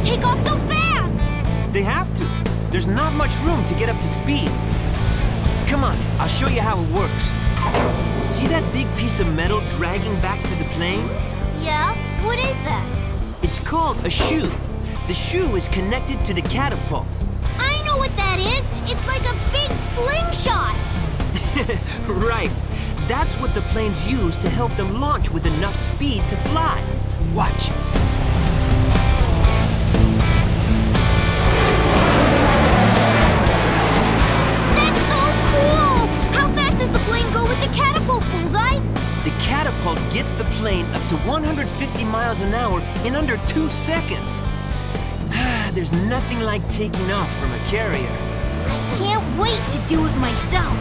take off so fast? They have to. There's not much room to get up to speed. Come on, I'll show you how it works. See that big piece of metal dragging back to the plane? Yeah? What is that? It's called a shoe. The shoe is connected to the catapult. I know what that is! It's like a big slingshot! Right. That's what the planes use to help them launch with enough speed to fly. Watch. That's so cool! How fast does the plane go with the catapult, Bullseye? The catapult gets the plane up to 150 miles an hour in under 2 seconds. There's nothing like taking off from a carrier. I can't wait to do it myself.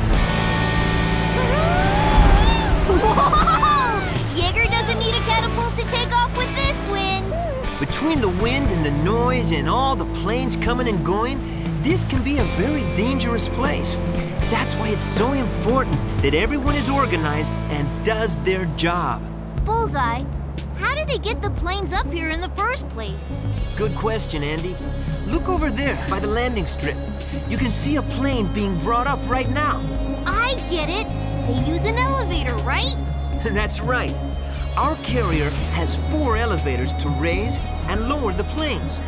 Whoa! Jaeger doesn't need a catapult to take off with this wind. Between the wind and the noise and all the planes coming and going, this can be a very dangerous place. That's why it's so important that everyone is organized and does their job. Bullseye, how do they get the planes up here in the first place? Good question, Andy. Look over there by the landing strip. You can see a plane being brought up right now. I get it. They use an elevator, right? That's right. Our carrier has 4 elevators to raise and lower the planes.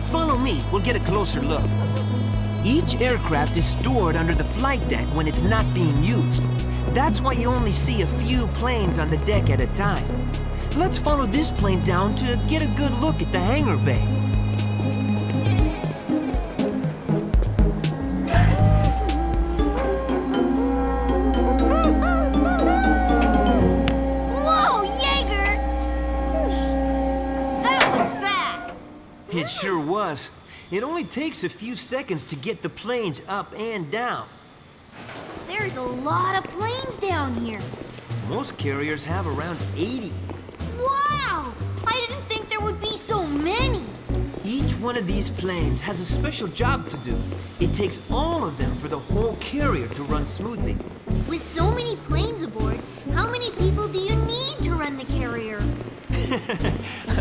Follow me, we'll get a closer look. Each aircraft is stored under the flight deck when it's not being used. That's why you only see a few planes on the deck at a time. Let's follow this plane down to get a good look at the hangar bay. It sure was. It only takes a few seconds to get the planes up and down. There's a lot of planes down here. Most carriers have around 80. Wow! I didn't think there would be so many. Each one of these planes has a special job to do. It takes all of them for the whole carrier to run smoothly. With so many planes aboard, how many people do you need to run the carrier?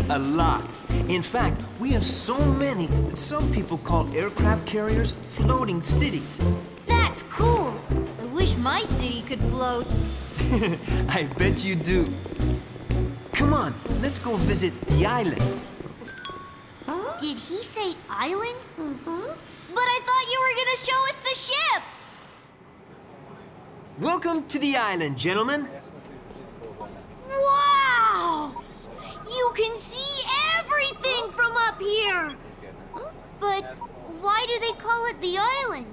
A lot. In fact, we have so many that some people call aircraft carriers floating cities. That's cool. I wish my city could float. I bet you do. Come on, let's go visit the island. Huh? Did he say island? But I thought you were gonna show us the ship! Welcome to the island, gentlemen. Wow! You can see everything from up here! But why do they call it the island?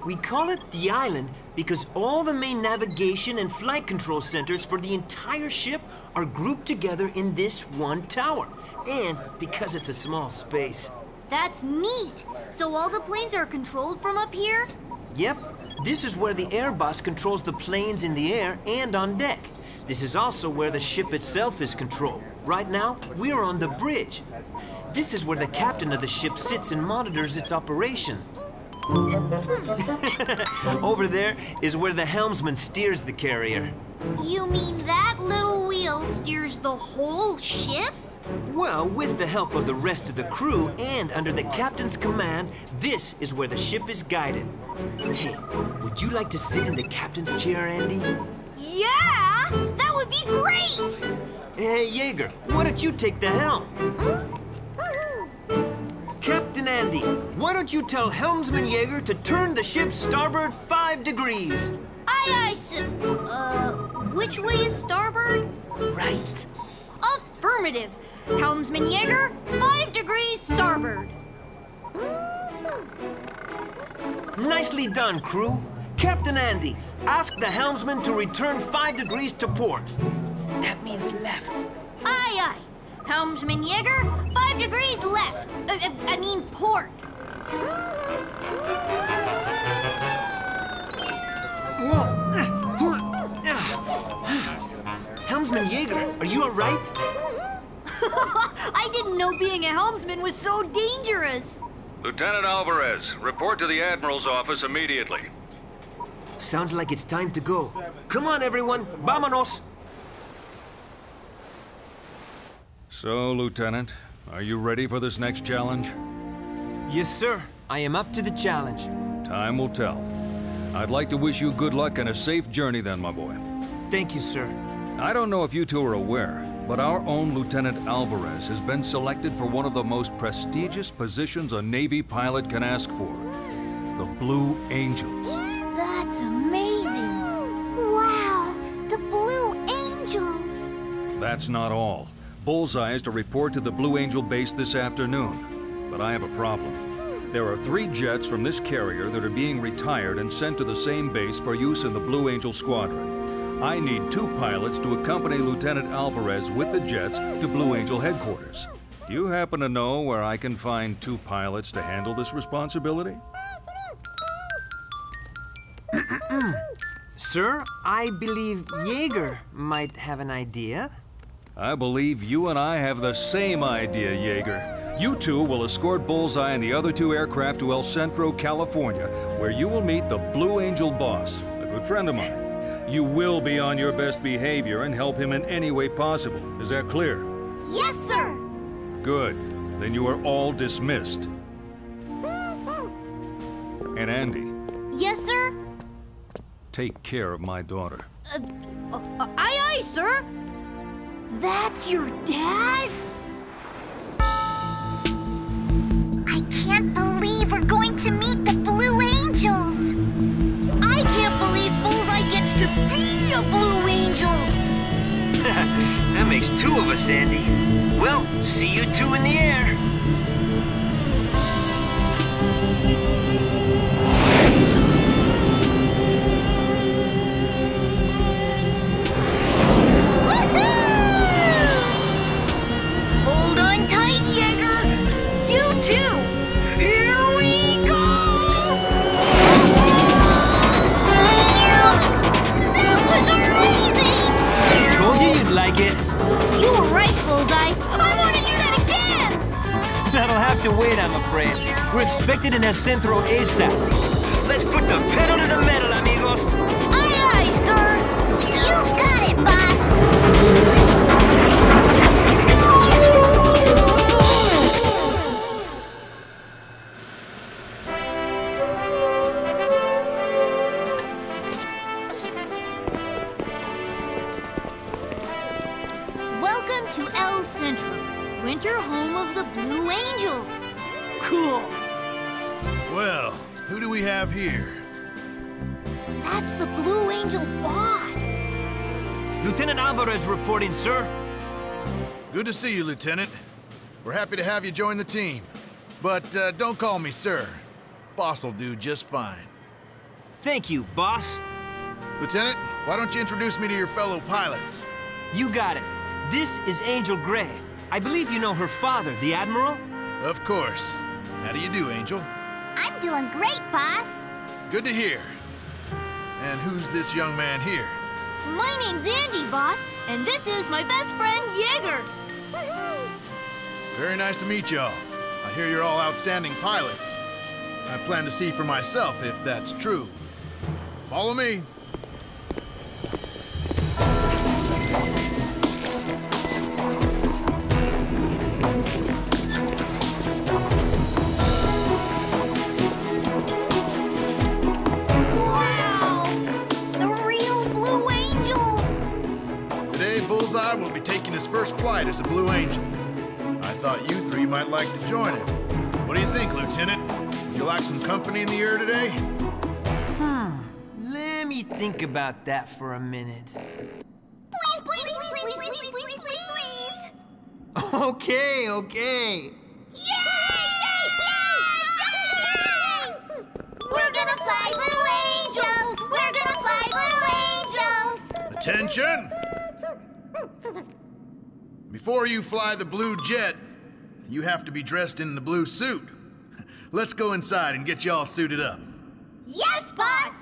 We call it the island because all the main navigation and flight control centers for the entire ship are grouped together in this one tower. And because it's a small space. That's neat! So all the planes are controlled from up here? Yep. This is where the air boss controls the planes in the air and on deck. This is also where the ship itself is controlled. Right now, we're on the bridge. This is where the captain of the ship sits and monitors its operation. Over there is where the helmsman steers the carrier. You mean that little wheel steers the whole ship? Well, with the help of the rest of the crew and under the captain's command, this is where the ship is guided. Hey, would you like to sit in the captain's chair, Andy? Yeah! That would be great! Hey, Jaeger, why don't you take the helm? Captain Andy, why don't you tell Helmsman Jaeger to turn the ship starboard 5 degrees? Aye, aye, sir. Which way is starboard? Right. Affirmative. Helmsman Jaeger, 5 degrees starboard. Nicely done, crew. Captain Andy, ask the helmsman to return 5 degrees to port. That means left. Aye, aye. Helmsman Jaeger, 5 degrees left. I mean port. Whoa. Helmsman Jaeger, are you all right? I didn't know being a helmsman was so dangerous. Lieutenant Alvarez, report to the Admiral's office immediately. Sounds like it's time to go. Come on, everyone. Vámonos. So, Lieutenant, Are you ready for this next challenge? Yes, sir. I am up to the challenge. Time will tell. I'd like to wish you good luck and a safe journey then, my boy. Thank you, sir. I don't know if you two are aware, but our own Lieutenant Alvarez has been selected for one of the most prestigious positions a Navy pilot can ask for. The Blue Angels. That's amazing. Wow, the Blue Angels. That's not all. Bullseye is to report to the Blue Angel base this afternoon. But I have a problem. There are 3 jets from this carrier that are being retired and sent to the same base for use in the Blue Angel squadron. I need 2 pilots to accompany Lieutenant Alvarez with the jets to Blue Angel headquarters. Do you happen to know where I can find 2 pilots to handle this responsibility? Sir, I believe Jaeger might have an idea. I believe you and I have the same idea, Jaeger. You two will escort Bullseye and the other 2 aircraft to El Centro, California, where you will meet the Blue Angel boss, a good friend of mine. You will be on your best behavior and help him in any way possible. Is that clear? Yes, sir. Good. Then you are all dismissed. And Andy, Yes, sir. take care of my daughter. Aye, sir. That's your dad? I can't believe we're going to meet the Blue Angels. I can't believe Bullseye gets to be a Blue Angel. That makes 2 of us, Andy. Well, see you 2 in the air. Hold on tight, Jaeger. You too. Here we go. That was amazing. Told you you'd like it. You were right, Bullseye. I want to do that again. That'll have to wait, I'm afraid. We're expected in El Centro ASAP. Let's put the pedal to the metal, amigos. Aye, aye, sir. You got it, boss. Welcome to El Centro, winter home of the Blue Angels. Cool. Well, who do we have here? That's the Blue Angel boss. Lieutenant Alvarez reporting, sir. Good to see you, Lieutenant. We're happy to have you join the team. But don't call me sir. Boss will do just fine. Thank you, boss. Lieutenant, why don't you introduce me to your fellow pilots? You got it. This is Angel Gray. I believe you know her father, the Admiral? Of course. How do you do, Angel? I'm doing great, boss. Good to hear. And who's this young man here? My name's Andy, boss, and this is my best friend, Jaeger. Very nice to meet y'all. I hear you're all outstanding pilots. I plan to see for myself if that's true. Follow me. Wow! The real Blue Angels! Today, Bullseye will be taking his first flight as a Blue Angel. I thought you 3 might like to join him. What do you think, Lieutenant? Would you like some company in the air today? Let me think about that for a minute. Please, please, please, please, please, please, please, please, please! Okay. Yay! We're gonna fly Blue Angels! We're gonna fly Blue Angels! Attention! Before you fly the blue jet, you have to be dressed in the blue suit. Let's go inside and get you all suited up. Yes, boss!